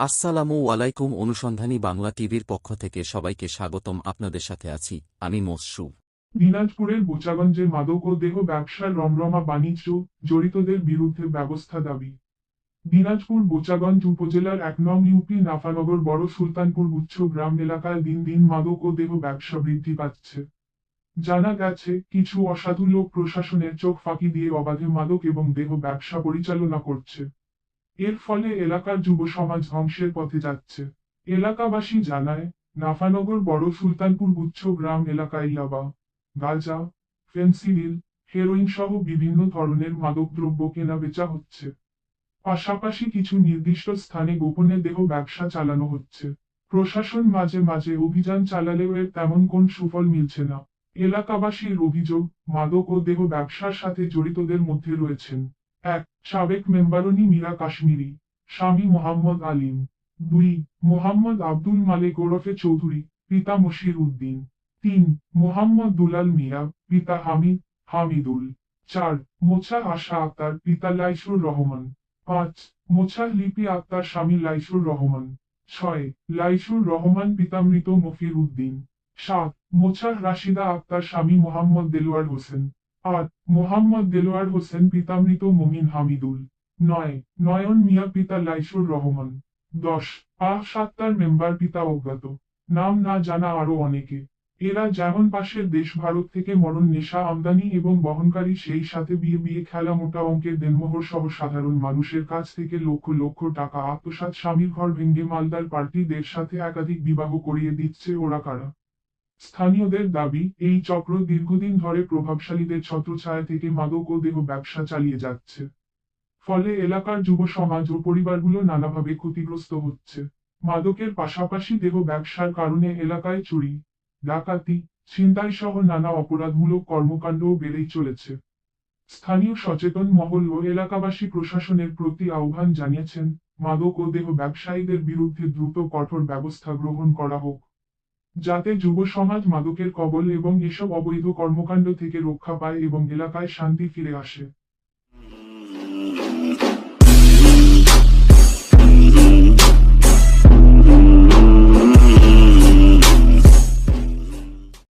আসসালামু আলাইকুম। অনুসন্ধানী বাংলা টিভির পক্ষ থেকে সবাইকে স্বাগতম। আপনাদের সাথে আছি আমি মসরু। দিনাজপুরের বোচাগঞ্জে মাদক ও দেহ ব্যবসার রমরমা বাণিজ্য, জড়িতদের বিরুদ্ধে ব্যবস্থা দাবি। দিনাজপুর বোচাগঞ্জ উপজেলার ১ নং ইউপি নাফানগর বড় সুলতানপুর গুচ্ছ গ্রাম এলাকায় দিন দিন মাদক ও দেহ ব্যবসা বৃদ্ধি পাচ্ছে। জানা গেছে, কিছু অসাধু লোক প্রশাসনের চোখ ফাঁকি দিয়ে অবাধে মাদক এবং দেহ ব্যবসা পরিচালনা করছে। এর ফলে এলাকার যুব সমাজ ধ্বংসের পথে যাচ্ছে। এলাকাবাসী জানায়, নাফানগর বড় সুলতানপুর গুচ্ছ গ্রাম এলাকায় ইয়াবা, গাঁজা, ফেনসিডিল, হেরোইন সহ বিভিন্ন ধরনের মাদকদ্রব্য কেনা বেচা হচ্ছে। পাশাপাশি কিছু নির্দিষ্ট স্থানে গোপনে দেহ ব্যবসা চালানো হচ্ছে। প্রশাসন মাঝে মাঝে অভিযান চালালেও এর তেমন কোন সুফল মিলছে না। এলাকাবাসীর অভিযোগ, মাদক ও দেহ ব্যবসার সাথে জড়িতদের মধ্যে রয়েছেন: ১. সাবেক মেম্বারনি মীরা কাশ্মীরি, স্বামী মোহাম্মদ আলিম। ২. মোহাম্মদ আব্দুল মালেক ওরফে চৌধুরী, পিতা মশির উদ্দিন। ৩. মোহাম্মদ দুলাল মিয়া, পিতা হামিদুল। ৪. মোছা আশা আক্তার, পিতা লাইসুর রহমান। ৫. মোছা লিপি আক্তার, স্বামী লাইসুর রহমান। ৬. লাইসুর রহমান, পিতা মৃত মফির উদ্দিন। ৭. মোছা রাশিদা আক্তার, স্বামী মোহাম্মদ দেলোয়ার হোসেন। ৮. মোহাম্মদ দেলোয়ার হোসেন, পিতা মৃত মমিন হামিদুল। ৯. নয়ন মিয়া, পিতা লাইসুর রহমান। ১০. সাত্তার মেম্বার, পিতা অজ্ঞাত। নাম না জানা আরো অনেকে। এরা যেমন পাশের দেশ ভারত থেকে মরণ নেশা আমদানি এবং বহনকারী, সেই সাথে বিয়ে বিয়ে খেলা মোটা অঙ্কের দেনমোহর সহ সাধারণ মানুষের কাছ থেকে লক্ষ লক্ষ টাকা আত্মসাৎ, স্বামীর ঘর ভেঙে মালদার পার্টিদের সাথে একাধিক বিবাহ করিয়ে দিচ্ছে ওরা কারা? স্থানীয়দের দাবি, এই চক্র দীর্ঘদিন ধরে প্রভাবশালীদের ছত্রছায়া থেকে মাদক ও দেহ ব্যবসা চালিয়ে যাচ্ছে। ফলে এলাকার যুব সমাজ ও পরিবারগুলো নানাভাবে ক্ষতিগ্রস্ত হচ্ছে। মাদকের পাশাপাশি দেহ ব্যবসার কারণে এলাকায় চুরি, ডাকাতি, ছিনতাই সহ নানা অপরাধমূলক কর্মকাণ্ডও বেড়েই চলেছে। স্থানীয় সচেতন মহল ও এলাকাবাসী প্রশাসনের প্রতি আহ্বান জানিয়েছেন, মাদক ও দেহ ব্যবসায়ীদের বিরুদ্ধে দ্রুত কঠোর ব্যবস্থা গ্রহণ করা হোক, যাতে যুব সমাজ মাদকের কবল এবং এসব অবৈধ কর্মকাণ্ড থেকে রক্ষা পায় এবং এলাকায় শান্তি ফিরে আসে।